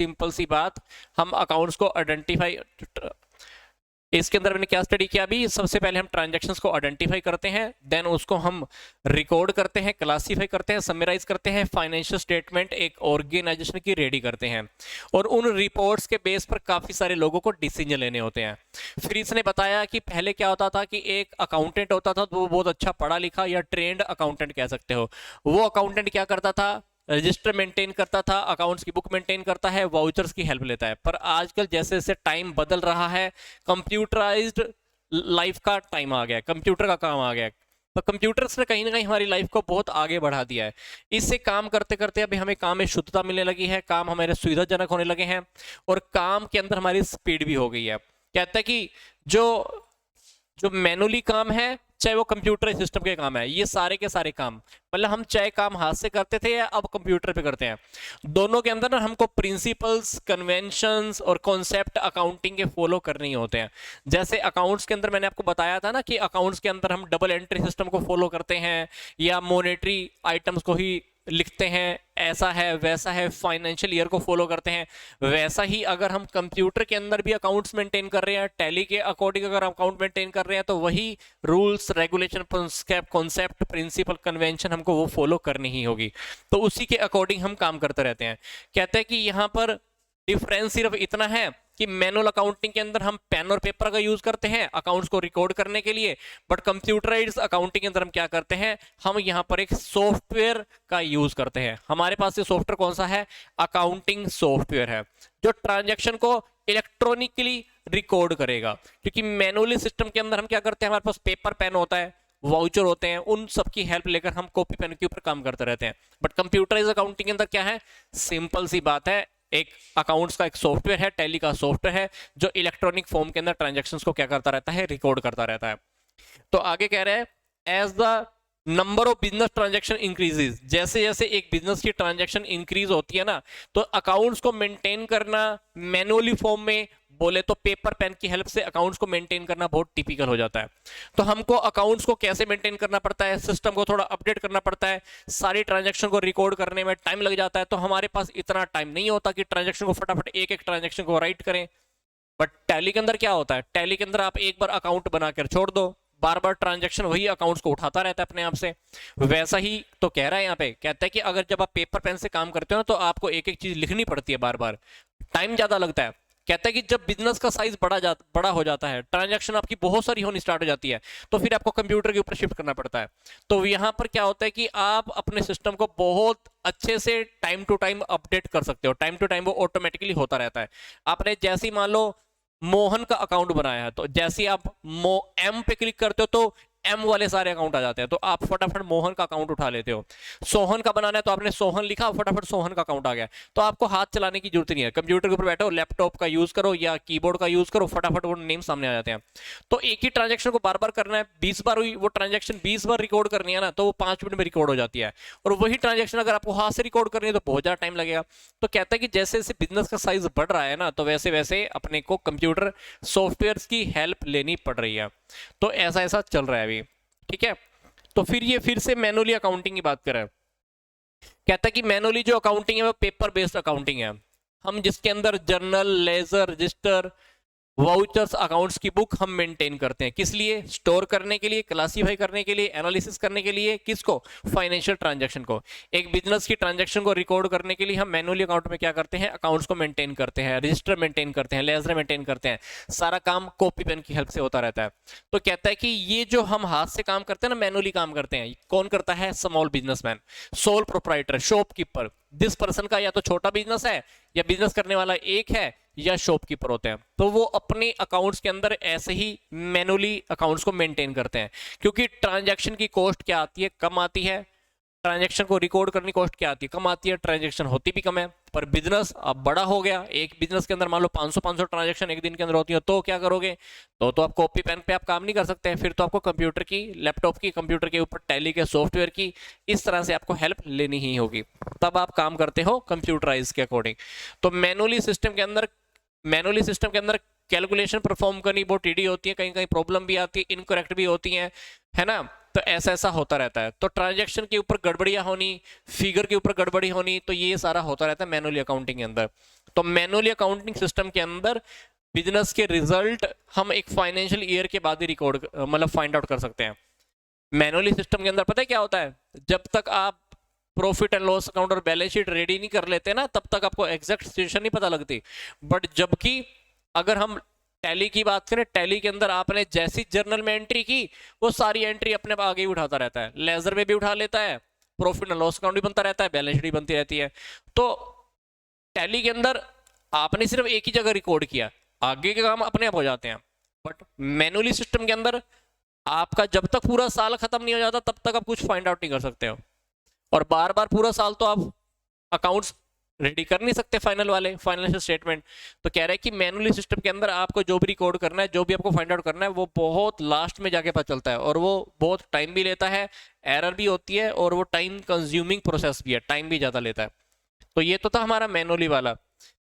Simple सी बात, हम accounts को आइडेंटिफाई, इसके अंदर मैंने क्या स्टडी किया अभी, सबसे पहले हम ट्रांजैक्शंस को आइडेंटिफाई करते हैं, देन उसको हम रिकॉर्ड करते हैं, क्लासीफाई करते हैं, समराइज करते हैं, फाइनेंशियल स्टेटमेंट एक ऑर्गेनाइजेशन की रेडी करते हैं, और उन रिपोर्ट्स के बेस पर काफी सारे लोगों को डिसीजन लेने होते हैं। फिर इसने बताया कि पहले क्या होता था कि एक अकाउंटेंट होता था, तो वो बहुत अच्छा पढ़ा लिखा या ट्रेंड अकाउंटेंट कह सकते हो, वो अकाउंटेंट क्या करता था, रजिस्टर मेंटेन करता था, अकाउंट्स की बुक मेंटेन करता है, वाउचर्स की हेल्प लेता है। पर आजकल जैसे जैसे टाइम बदल रहा है, कंप्यूटराइज्ड लाइफ का टाइम आ गया, कंप्यूटर का काम आ गया, तो कंप्यूटर्स ने कहीं ना कहीं हमारी लाइफ को बहुत आगे बढ़ा दिया है। इससे काम करते करते अभी हमें काम में शुद्धता मिलने लगी है, काम हमारे सुविधाजनक होने लगे हैं, और काम के अंदर हमारी स्पीड भी हो गई है। कहता है कि जो जो मैनुअली काम है, चाहे वो कंप्यूटर सिस्टम के काम है, ये सारे के सारे काम, मतलब हम चाहे काम हाथ से करते थे या अब कंप्यूटर पे करते हैं, दोनों के अंदर ना हमको प्रिंसिपल्स, कन्वेंशंस और कॉन्सेप्ट अकाउंटिंग के फॉलो करने ही होते हैं। जैसे अकाउंट्स के अंदर मैंने आपको बताया था ना कि अकाउंट्स के अंदर हम डबल एंट्री सिस्टम को फॉलो करते हैं या मॉनेटरी आइटम्स को ही लिखते हैं, ऐसा है वैसा है, फाइनेंशियल ईयर को फॉलो करते हैं, वैसा ही अगर हम कंप्यूटर के अंदर भी अकाउंट्स मेंटेन कर रहे हैं, टैली के अकॉर्डिंग अगर अकाउंट मेंटेन कर रहे हैं, तो वही rules, regulation, concept, principle, convention हमको वो फॉलो करनी ही होगी। तो उसी के अकॉर्डिंग हम काम करते रहते हैं। कहते हैं कि यहाँ पर डिफरेंस सिर्फ इतना है कि मैनुअल अकाउंटिंग के अंदर हम पेन और पेपर का यूज करते हैं अकाउंट्स को रिकॉर्ड करने के लिए, बट कंप्यूटराइज्ड अकाउंटिंग के अंदर हम क्या करते हैं, हम यहाँ पर एक सॉफ्टवेयर का यूज करते हैं। हमारे पास ये सॉफ्टवेयर कौन सा है, अकाउंटिंग सॉफ्टवेयर है, जो ट्रांजैक्शन को इलेक्ट्रॉनिकली रिकॉर्ड करेगा। क्योंकि मैनुअली सिस्टम के अंदर हम क्या करते हैं, हमारे पास पेपर पेन होता है, वाउचर होते हैं, उन सब की हेल्प लेकर हम कॉपी पेन के ऊपर काम करते रहते हैं। बट कंप्यूटराइज अकाउंटिंग के अंदर क्या है, सिंपल सी बात है, एक अकाउंट्स का एक सॉफ्टवेयर है, टैली का सॉफ्टवेयर है, जो इलेक्ट्रॉनिक फॉर्म के अंदर ट्रांजैक्शंस को क्या करता रहता है, रिकॉर्ड करता रहता है। तो आगे कह रहे हैं, as the number of business transaction increases, जैसे जैसे एक बिजनेस की ट्रांजैक्शन इंक्रीज होती है ना, तो अकाउंट्स को मेंटेन करना मैनुअली फॉर्म में, बोले तो पेपर पेन की हेल्प से अकाउंट्स को मेंटेन करना बहुत टिपिकल हो जाता है। तो हमको अकाउंट्स को कैसे मेंटेन करना पड़ता है, सिस्टम को थोड़ा अपडेट करना पड़ता है, सारी ट्रांजैक्शन को रिकॉर्ड करने में टाइम लग जाता है। तो हमारे पास इतना टाइम नहीं होता कि ट्रांजैक्शन को फटाफट एक एक ट्रांजैक्शन को राइट करें। बट टैली के अंदर क्या होता है, टैली के अंदर आप एक बार अकाउंट बनाकर छोड़ दो, बार बार ट्रांजैक्शन वही अकाउंट्स को उठाता रहता है अपने आप से। वैसा ही तो कह रहा है यहाँ पे, कहता है कि अगर जब आप पेपर पेन से काम करते हो ना, तो आपको एक एक चीज लिखनी पड़ती है बार बार, टाइम ज्यादा लगता है। कहता है कि जब बिजनेस का साइज बड़ा हो जाता है, ट्रांजैक्शन आपकी बहुत सारी होनी स्टार्ट हो जाती है, तो फिर आपको कंप्यूटर के ऊपर शिफ्ट करना पड़ता है। तो यहाँ पर क्या होता है कि आप अपने सिस्टम को बहुत अच्छे से टाइम टू टाइम अपडेट कर सकते हो, टाइम टू टाइम वो ऑटोमेटिकली होता रहता है। आपने जैसे ही मान लो मोहन का अकाउंट बनाया है, तो जैसे आप एम पे क्लिक करते हो तो एम वाले सारे अकाउंट आ जाते हैं, तो आप फटाफट मोहन का अकाउंट उठा लेते हो। सोहन का बनाना है तो आपने सोहन लिखा, फटाफट सोहन का अकाउंट आ गया। तो आपको हाथ चलाने की जरूरत नहीं है, कंप्यूटर के ऊपर बैठो, लैपटॉप का यूज करो या कीबोर्ड का यूज करो, फटाफट वो नेम सामने आ जाते हैं। तो एक ही ट्रांजेक्शन को बार बार करना है, 20 बार हुई वो ट्रांजेक्शन 20 बार रिकॉर्ड करनी है ना, तो वो 5 मिनट में रिकॉर्ड हो जाती है। और वही ट्रांजेक्शन अगर आपको हाथ से रिकॉर्ड करनी है तो बहुत ज्यादा टाइम लगेगा। तो कहता है कि जैसे जैसे बिजनेस का साइज बढ़ रहा है ना, तो वैसे वैसे अपने को कंप्यूटर सॉफ्टवेयर की हेल्प लेनी पड़ रही है। तो ऐसा ऐसा चल रहा है अभी, ठीक है। तो फिर ये फिर से मैनुअली अकाउंटिंग की बात करें, कहता है कि मैनुअली जो अकाउंटिंग है वो पेपर बेस्ड अकाउंटिंग है। हम जिसके अंदर journal, ledger, register, vouchers, accounts की बुक हम मेंटेन करते हैं, किस लिए, स्टोर करने के लिए, क्लासीफाई करने के लिए, एनालिसिस करने के लिए, किसको, फाइनेंशियल ट्रांजैक्शन को। एक बिजनेस की ट्रांजैक्शन को रिकॉर्ड करने के लिए हम मैनुअली अकाउंट में क्या करते हैं, अकाउंट्स को मेंटेन करते हैं, रजिस्टर मेंटेन करते हैं, लेजर मेंटेन करते हैं, सारा काम कॉपी पेन की हेल्प से होता रहता है। तो कहता है कि ये जो हम हाथ से काम करते हैं ना, मैनुअली काम करते हैं, कौन करता है, small businessman, sole proprietor, shopkeeper. जिस पर्सन का या तो छोटा बिजनेस है, या बिजनेस करने वाला एक है, या शॉपकीपर होते हैं, तो वो अपने अकाउंट्स के अंदर ऐसे ही मैनुअली अकाउंट्स को मेंटेन करते हैं। क्योंकि ट्रांजैक्शन की कॉस्ट क्या आती है, कम आती है, ट्रांजैक्शन को रिकॉर्ड करने की कॉस्ट क्या आती है, कम आती है, ट्रांजैक्शन होती भी कम है। पर बिजनेस अब बड़ा हो गया, एक बिजनेस के अंदर मान लो 500 ट्रांजैक्शन एक दिन के अंदर होती है, तो क्या करोगे, तो आप कॉपी पेन पे आप काम नहीं कर सकते हैं, फिर तो आपको कंप्यूटर की, लैपटॉप की, कंप्यूटर के ऊपर टैली के सॉफ्टवेयर की, इस तरह से आपको हेल्प लेनी ही होगी, तब आप काम करते हो कंप्यूटराइज के अकॉर्डिंग। तो मैनुअली सिस्टम के अंदर कैलकुलेशन परफॉर्म करनी बहुत टीडी होती है, कहीं कहीं प्रॉब्लम भी आती है, इनकरेक्ट भी होती है ना। तो ऐसा ऐसा होता रहता है। तो ट्रांजैक्शन के ऊपर गड़बड़ियां होनी, फिगर के ऊपर गड़बड़ी होनी, तो ये सारा होता रहता है मैनुअली अकाउंटिंग के अंदर। तो मैनुअली अकाउंटिंग सिस्टम के अंदर बिजनेस के रिजल्ट हम एक फाइनेंशियल ईयर के बाद ही रिकॉर्ड मतलब फाइंड आउट कर सकते हैं। मैनुअली सिस्टम के अंदर पता है क्या होता है, जब तक आप प्रॉफिट एंड लॉस अकाउंट और बैलेंस शीट रेडी नहीं कर लेते ना, तब तक आपको एग्जैक्ट सिचुएशन नहीं पता लगती। बट जबकि अगर हम टैली की बात करें, टैली के अंदर आपने जैसी जर्नल में एंट्री की, वो सारी एंट्री अपने आगे ही उठाता रहता है, लेजर में भी उठा लेता है, प्रॉफिट एंड लॉस अकाउंट भी बनता रहता है, बैलेंस शीट भी बनती रहती है। तो टैली के अंदर आपने सिर्फ एक ही जगह रिकॉर्ड किया, आगे के काम अपने आप हो जाते हैं। बट मैनुअली सिस्टम के अंदर आपका जब तक पूरा साल खत्म नहीं हो जाता, तब तक आप कुछ फाइंड आउट नहीं कर सकते हो। और बार बार पूरा साल तो आप अकाउंट्स रेडी कर नहीं सकते, फाइनल वाले फाइनेंशियल स्टेटमेंट। तो कह रहे हैं कि मैनुअली सिस्टम के अंदर आपको जो भी रिकॉर्ड करना है, जो भी आपको फाइंड आउट करना है, वो बहुत लास्ट में जाके पता चलता है, और वो बहुत टाइम भी लेता है, एरर भी होती है, और वो टाइम कंज्यूमिंग प्रोसेस भी है, टाइम भी ज़्यादा लेता है। तो ये तो था हमारा मैनुअली वाला।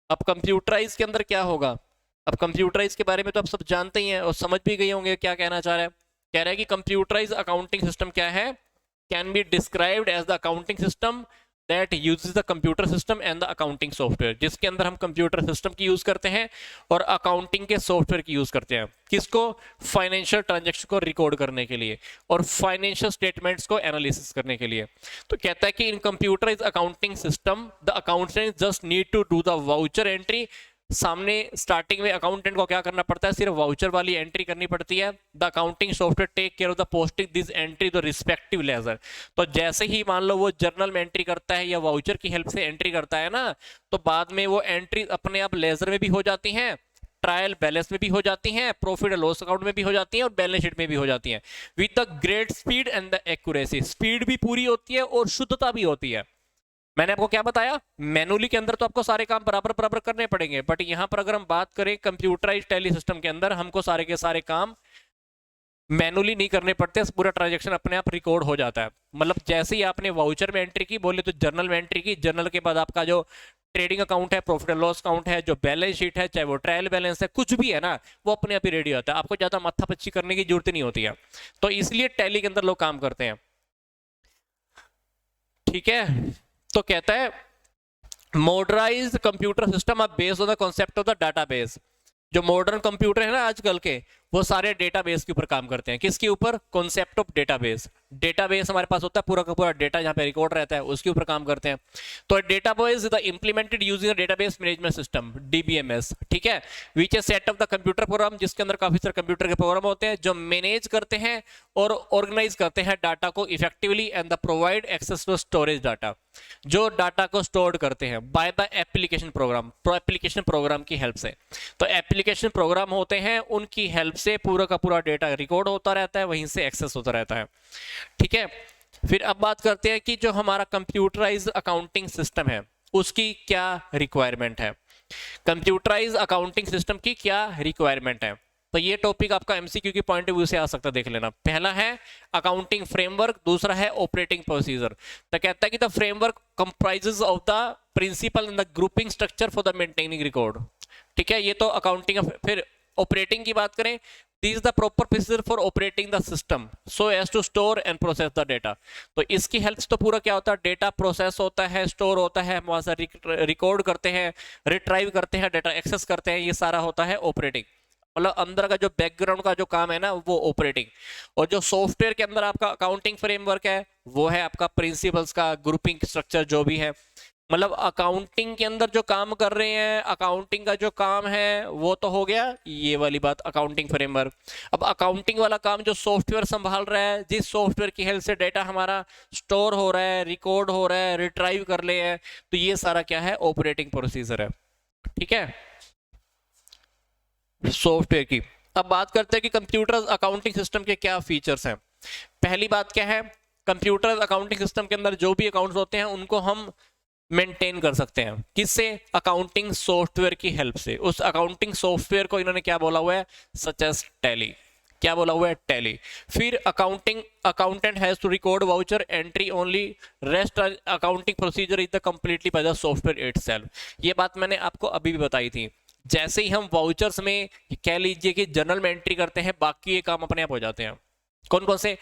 अब कंप्यूटराइज के अंदर क्या होगा? अब कंप्यूटराइज के बारे में तो आप सब जानते ही हैं और समझ भी गए होंगे क्या कहना चाह रहा है। कह रहा है कि कंप्यूटराइज अकाउंटिंग सिस्टम क्या है? Can be described as the accounting system that uses the computer system and the accounting software, जिसके अंदर हम कंप्यूटर सिस्टम की यूज करते हैं और अकाउंटिंग के सॉफ्टवेयर की यूज करते हैं। किसको? फाइनेंशियल ट्रांजैक्शन को रिकॉर्ड करने के लिए और फाइनेंशियल स्टेटमेंट्स को एनालिसिस करने के लिए। तो कहता है कि in computerise accounting system the accountant just need to do the voucher entry. सामने स्टार्टिंग में अकाउंटेंट को क्या करना पड़ता है? सिर्फ वाउचर वाली एंट्री करनी पड़ती है। The accounting software take care of the posting this entry the respective ledger. तो जैसे ही मान लो वो जर्नल में एंट्री करता है या वाउचर की हेल्प से एंट्री करता है ना, तो बाद में वो एंट्री अपने आप लेजर में भी हो जाती हैं, ट्रायल बैलेंस में भी हो जाती हैं, प्रॉफिट एंड लॉस अकाउंट में भी हो जाती हैं, और बैलेंस शीट में भी हो जाती हैं, with the great speed and the accuracy. Speed भी पूरी होती है और शुद्धता भी होती है। मैंने आपको क्या बताया? मैनुअली के अंदर तो आपको सारे काम बराबर बराबर करने पड़ेंगे, बट यहां पर अगर हम बात करें कंप्यूटराइज्ड टैली सिस्टम के अंदर, हमको सारे के सारे काम मैनुअली नहीं करने पड़ते, पूरा ट्रांजैक्शन अपने आप रिकॉर्ड हो जाता है। मतलब जैसे ही आपने वाउचर में एंट्री की, बोले तो जर्नल में एंट्री की, जर्नल के बाद आपका जो ट्रेडिंग अकाउंट है, प्रॉफिट एंड लॉस अकाउंट है, जो बैलेंस शीट है, चाहे वो ट्रायल बैलेंस है, कुछ भी है ना, वो अपने आप ही रेडी होता है। आपको ज्यादा माथापच्ची करने की जरूरत नहीं होती है। तो इसलिए टैली के अंदर लोग काम करते हैं। ठीक है, तो कहता है modernised computer system are based on the concept of the database. जो मॉडर्न कंप्यूटर है ना आजकल के, वो सारे डेटाबेस के ऊपर काम करते हैं। किसके ऊपर? Concept of database. डेटाबेस हमारे पास होता है, पूरा का पूरा डेटा जहां पे रिकॉर्ड रहता है, उसके ऊपर काम करते हैं। तो database is the implemented using the database management system, DBMS. ठीक है, which is set of the computer program, जिसके अंदर काफी सारे कंप्यूटर के प्रोग्राम होते हैं जो मैनेज करते हैं और ऑर्गेनाइज करते हैं डाटा को effectively and the provide access to storage data, जो डाटा को स्टोर करते हैं by the application program, application program की हेल्प से। तो एप्लीकेशन प्रोग्राम होते हैं, उनकी हेल्प से पूरा का पूरा डेटा रिकॉर्ड होता रहता है, वहीं से एक्सेस होता रहता है। ठीक है, फिर अब बात करते हैं कि जो हमारा कंप्यूटराइज्ड अकाउंटिंग सिस्टम है, उसकी क्या रिक्वायरमेंट है। कंप्यूटराइज्ड अकाउंटिंग सिस्टम की क्या रिक्वायरमेंट है? तो ये टॉपिक आपका एमसीक्यू के पॉइंट ऑफ व्यू से आ सकता है, देख लेना। पहला है अकाउंटिंग फ्रेमवर्क, दूसरा है ऑपरेटिंग प्रोसीजर। तो कहता है कि the framework comprises of the principle and the grouping structure for the maintaining record. ठीक है, ये तो अकाउंटिंग। फिर ऑपरेटिंग की बात करें, this the proper procedure for operating the system so as to store and process the data. तो इसकी हेल्प से तो पूरा क्या होता है? डेटा प्रोसेस होता है, स्टोर होता है, वहां से रिकॉर्ड करते हैं, रिट्राइव करते हैं, डेटा एक्सेस करते हैं, ये सारा होता है ऑपरेटिंग। मतलब अंदर का जो बैकग्राउंड का जो काम है ना, वो ऑपरेटिंग। और जो सॉफ्टवेयर के अंदर आपका अकाउंटिंग फ्रेमवर्क है, वो है आपका प्रिंसिपल्स का ग्रुपिंग स्ट्रक्चर जो भी है। मतलब अकाउंटिंग के अंदर जो काम कर रहे हैं, अकाउंटिंग का जो काम है, वो तो हो गया ये वाली बात, अकाउंटिंग फ्रेमवर्क। अब अकाउंटिंग वाला काम जो सॉफ्टवेयर संभाल रहा है, जिस सॉफ्टवेयर की हेल्प से डेटा हमारा स्टोर हो रहा है, रिकॉर्ड हो रहा है, रिट्राइव कर ले हैं, तो ये सारा क्या है? ऑपरेटिंग प्रोसीजर है। ठीक है, सॉफ्टवेयर की। अब बात करते हैं कि कंप्यूटर अकाउंटिंग सिस्टम के क्या फीचर्स हैं। पहली बात क्या है? कंप्यूटर अकाउंटिंग सिस्टम के अंदर जो भी अकाउंट्स होते हैं, उनको हम मेंटेन कर सकते हैं। किससे? अकाउंटिंग सॉफ्टवेयर की हेल्प से। उस अकाउंटिंग सॉफ्टवेयर को इन्होंने क्या बोला हुआ है? Such as Tally. क्या बोला हुआ है? टैली। फिर accountant has to record voucher entry only, rest accounting procedure is the completely by the software itself. ये बात मैंने आपको अभी भी बताई थी। जैसे ही हम वाउचर्स में कह लीजिए कि जर्नल में एंट्री करते हैं, बाकी ये काम अपने आप हो जाते हैं। कौन कौन से?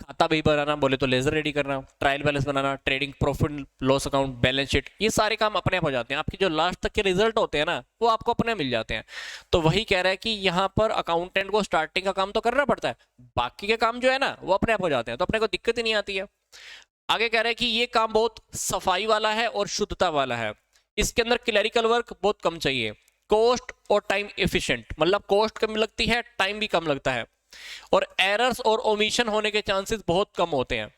खाता भी बनाना बोले तो लेजर रेडी करना, ट्रायल बैलेंस बनाना, trading profit loss account, balance sheet, ये सारे काम अपने आप हो जाते हैं। आपके जो लास्ट तक के रिजल्ट होते हैं ना वो आपको अपने मिल जाते हैं। तो वही कह रहा है कि यहाँ पर अकाउंटेंट को स्टार्टिंग का काम तो करना पड़ता है, बाकी के काम जो है ना वो अपने आप हो जाते हैं, तो अपने को दिक्कत ही नहीं आती है। आगे कह रहा है कि ये काम बहुत सफाई वाला है और शुद्धता वाला है, इसके अंदर क्लरिकल वर्क बहुत कम चाहिए, कॉस्ट और टाइम एफिशिएंट, मतलब कॉस्ट कम लगती है, टाइम भी कम लगता है, और एरर्स और ओमिशन होने के चांसेस बहुत कम होते हैं।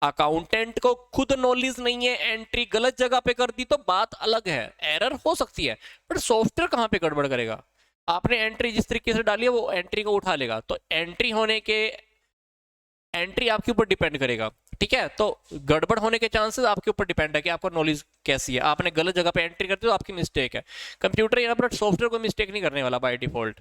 अकाउंटेंट को खुद नॉलेज नहीं है, एंट्री गलत जगह पे कर दी तो बात अलग है, एरर हो सकती है, बट सॉफ्टवेयर कहां पे गड़बड़ करेगा? आपने एंट्री जिस तरीके से डाली है वो एंट्री को उठा लेगा, तो एंट्री होने के एंट्री आपके ऊपर डिपेंड करेगा। ठीक है, तो गड़बड़ होने के चांसेस आपके ऊपर डिपेंड है कि आपका नॉलेज कैसी है। आपने गलत जगह पे एंट्री कर दी तो आपकी मिस्टेक है। कंप्यूटर यहाँ पर सॉफ्टवेयर को मिस्टेक नहीं करने वाला बाय डिफॉल्ट।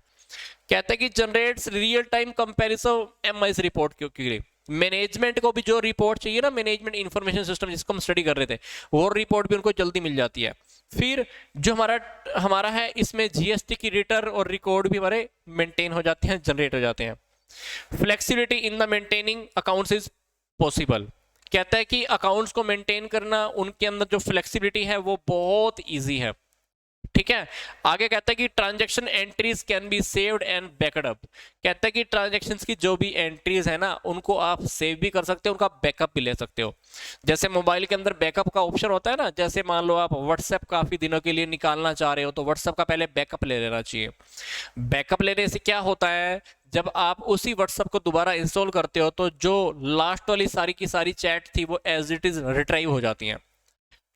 कहता है कि generates real time comparison MIS report क्योंकि मैनेजमेंट को भी जो रिपोर्ट चाहिए ना, मैनेजमेंट इंफॉर्मेशन सिस्टम जिसको हम स्टडी कर रहे थे, वो रिपोर्ट भी उनको जल्दी मिल जाती है। फिर जो हमारा है इसमें जीएसटी की रिटर्न और रिकॉर्ड भी हमारे मेंटेन हो जाते हैं, जनरेट हो जाते हैं। Flexibility in the maintaining accounts is possible. कहता है कि अकाउंट्स को मेंटेन करना, उनके अंदर जो फ्लेक्सिबिलिटी है वो बहुत इजी है। ठीक है, आगे कहता है कि transaction entries can be saved and backup up. कहता है कि ट्रांजैक्शंस की जो भी एंट्रीज है ना उनको आप सेव भी कर सकते हो, उनका बैकअप भी ले सकते हो। जैसे मोबाइल के अंदर बैकअप का ऑप्शन होता है ना, जैसे मान लो आप व्हाट्सएप काफी दिनों के लिए निकालना चाह रहे हो तो व्हाट्सएप का पहले बैकअप ले लेना चाहिए। बैकअप लेने से क्या होता है, जब आप उसी व्हाट्सएप को दोबारा इंस्टॉल करते हो तो जो लास्ट वाली सारी की सारी चैट थी वो एज इट इज रिट्राइव हो जाती हैं।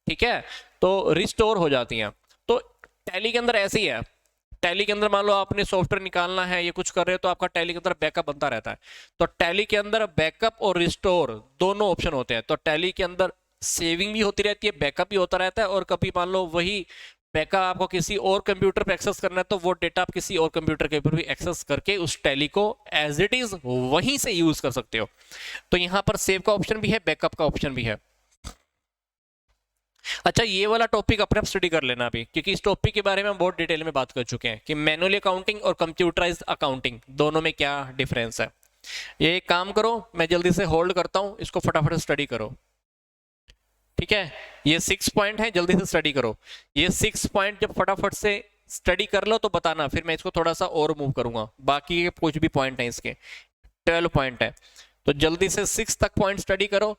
ठीक है, तो रिस्टोर हो जाती हैं। तो टैली के अंदर ऐसे ही है। टैली के अंदर मान लो आपने सॉफ्टवेयर निकालना है, ये कुछ कर रहे हो तो आपका टैली के अंदर बैकअप बनता रहता है। तो टैली के अंदर बैकअप और रिस्टोर दोनों ऑप्शन होते हैं। तो टैली के अंदर सेविंग भी होती रहती है, बैकअप भी होता रहता है, और कभी मान लो वही बैकअप आपको किसी और कंप्यूटर पे एक्सेस करना है तो वो डेटा आप किसी और कंप्यूटर के ऊपर भी एक्सेस करके उस टैली को एज इट इज वहीं से यूज कर सकते हो। तो यहाँ पर सेव का ऑप्शन भी है, बैकअप का ऑप्शन भी है। अच्छा, ये वाला टॉपिक अपने आप स्टडी कर लेना अभी, क्योंकि इस टॉपिक के बारे में हम बहुत डिटेल में बात कर चुके हैं कि मैनुअली अकाउंटिंग और कंप्यूटराइज्ड अकाउंटिंग दोनों में क्या डिफरेंस है। ये एक काम करो, मैं जल्दी से होल्ड करता हूं, इसको फटाफट स्टडी करो। ठीक है, ये 6 पॉइंट है, जल्दी से स्टडी करो। ये 6 पॉइंट जब फटाफट से स्टडी कर लो तो बताना, फिर मैं इसको थोड़ा सा और मूव करूंगा। बाकी कुछ भी पॉइंट है इसके 12 पॉइंट है, तो जल्दी से 6 तक पॉइंट स्टडी करो।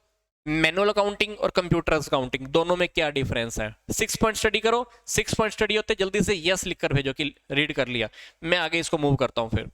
मैनुअल अकाउंटिंग और कंप्यूटर अकाउंटिंग दोनों में क्या डिफरेंस है, 6 पॉइंट स्टडी करो। 6 पॉइंट स्टडी होते जल्दी से यस लिख कर भेजो कि रीड कर लिया। मैं आगे इसको मूव करता हूं फिर।